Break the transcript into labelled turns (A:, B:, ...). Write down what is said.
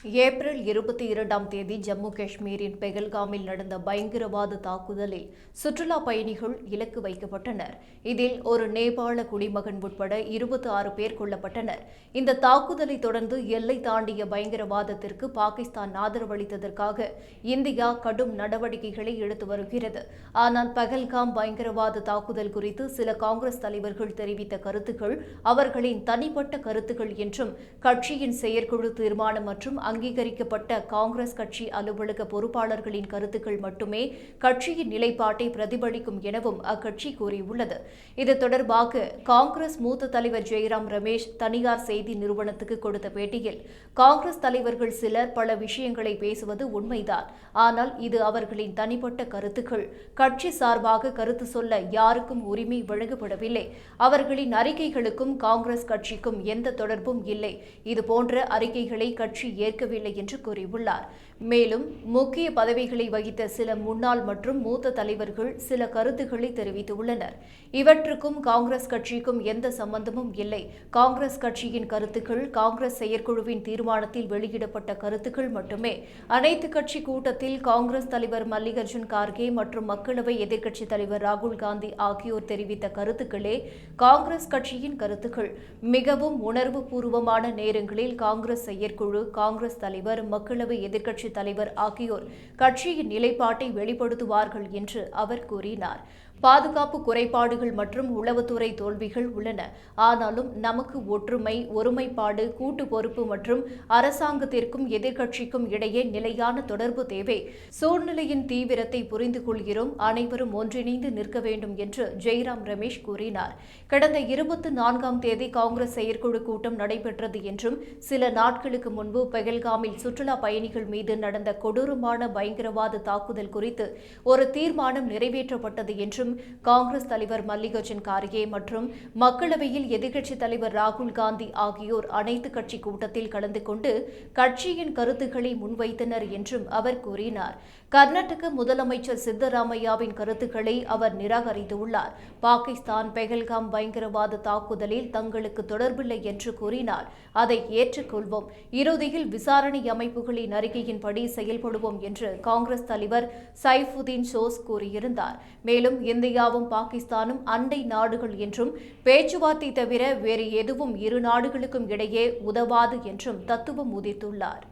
A: April 22ஆம் தேதி ஜம்மு காஷ்மீரின் பெகல்காமில் நடந்த பயங்கரவாத தாக்குதலில் சுற்றுலா பயணிகள் இலக்கு வைக்கப்பட்டனர். இதில் ஒரு நேபாள குடிமகன் உட்பட 26 பேர் கொல்லப்பட்டனர். இந்த தாக்குதலை தொடர்ந்து எல்லை தாண்டிய பயங்கரவாதத்திற்கு பாகிஸ்தான் ஆதரவளித்ததற்காக இந்தியா கடும் நடவடிக்கைகளை எடுத்து வருகிறது. ஆனால் பகல்காம் பயங்கரவாத தாக்குதல் குறித்து சில காங்கிரஸ் தலைவர்கள் தெரிவித்த கருத்துக்கள் அவர்களின் தனிப்பட்ட கருத்துக்கள் என்றும் கட்சியின் செயற்குழு தீர்மானம் மற்றும் அங்கீகரிக்கப்பட்ட காங்கிரஸ் கட்சி அலுவலக பொறுப்பாளர்களின் கருத்துக்கள் மட்டுமே கட்சியின் நிலைப்பாட்டை பிரதிபலிக்கும் எனவும் அக்கட்சி கூறியுள்ளது. இது தொடர்பாக காங்கிரஸ் மூத்த தலைவர் ஜெய்ராம் ரமேஷ் தனியார் செய்தி நிறுவனத்துக்கு கொடுத்த பேட்டியில், காங்கிரஸ் தலைவர்கள் சிலர் பல விஷயங்களை பேசுவது உண்மைதான், ஆனால் இது அவர்களின் தனிப்பட்ட கருத்துக்கள். கட்சி சார்பாக கருத்து சொல்ல யாருக்கும் உரிமை வழங்கப்படவில்லை. அவர்களின் அறிக்கைகளுக்கும் காங்கிரஸ் கட்சிக்கும் எந்த தொடர்பும் இல்லை. இதுபோன்ற அறிக்கைகளை கட்சி ஏற்கவில்லை என்று கூறியுள்ளார். மேலும் முக்கிய பதவிகளை வகித்த சில முன்னாள் மற்றும் மூத்த தலைவர்கள் சில கருத்துக்களை தெரிவித்துள்ளனர். இவற்றுக்கும் காங்கிரஸ் கட்சிக்கும் எந்த சம்பந்தமும் இல்லை. காங்கிரஸ் கட்சியின் கருத்துக்கள் காங்கிரஸ் செயற்குழுவின் தீர்மானத்தில் வெளியிடப்பட்ட கருத்துக்கள் மட்டுமே. அனைத்து கட்சி கூட்டத்தில் காங்கிரஸ் தலைவர் மல்லிகார்ஜுன் கார்கே மற்றும் மக்களவை எதிர்க்கட்சித் தலைவர் ராகுல் காந்தி ஆகியோர் தெரிவித்த கருத்துக்களே காங்கிரஸ் கட்சியின் கருத்துக்கள். மிகவும் உணர்வு பூர்வமான நேரங்களில் காங்கிரஸ் செயற்குழு, காங்கிரஸ் தலைவர், மக்களவை எதிர்க்கட்சித் தலைவர் ஆகியோர் கட்சியின் நிலைப்பாட்டை வெளிப்படுத்துவார்கள் என்று அவர் கூறினார். பாதுகாப்பு குறைபாடுகள் மற்றும் உளவுத்துறை தோல்விகள் உள்ளன. ஆனாலும் நமக்கு ஒற்றுமை, ஒருமைப்பாடு, கூட்டு பொறுப்பு மற்றும் அரசாங்கத்திற்கும் எதிர்க்கட்சிக்கும் இடையே நிலையான தொடர்பு தேவை. சூழ்நிலையின் தீவிரத்தை புரிந்து கொள்கிறோம். அனைவரும் ஒன்றிணைந்து நிற்க வேண்டும் என்று ஜெய்ராம் ரமேஷ் கூறினார். கடந்த 24ஆம் தேதி காங்கிரஸ் செயற்குழு கூட்டம் நடைபெற்றது என்றும் சில நாட்களுக்கு முன்பு பெகல்காமில் சுற்றுலா பயணிகள் மீது நடந்த கொடூரமான பயங்கரவாத தாக்குதல் குறித்து ஒரு தீர்மானம் நிறைவேற்றப்பட்டது என்றும் காங்கிரஸ் தலைவர் மல்லிகார்ஜுன் கார்கே மற்றும் மக்களவையில் எதிர்க்கட்சித் தலைவர் ராகுல் காந்தி ஆகியோர் அனைத்து கட்சி கூட்டத்தில் கலந்து கொண்டு கட்சியின் கருத்துக்களை முன்வைத்தனர் என்றும் அவர் கூறினார். கர்நாடக முதலமைச்சர் சித்தராமையாவின் கருத்துக்களை அவர் நிராகரித்துள்ளார். பாகிஸ்தான் பெகல்காம் பயங்கரவாத தாக்குதலில் தங்களுக்கு தொடர்பில்லை என்று கூறினார். அதை ஏற்றுக்கொள்வோம். இறுதியில் விசாரணை அமைப்புகளின் அறிக்கையின்படி செயல்படுவோம் என்று காங்கிரஸ் தலைவர் சைஃபுதீன் சோஸ் கூறியிருந்தார். மேலும் இந்தியாவும் பாகிஸ்தானும் அண்டை நாடுகள் என்றும் பேச்சுவார்த்தை தவிர வேறு எதுவும் இரு நாடுகளுக்கும் இடையே உதவாது என்றும் தத்துவம் உதித்துள்ளார்.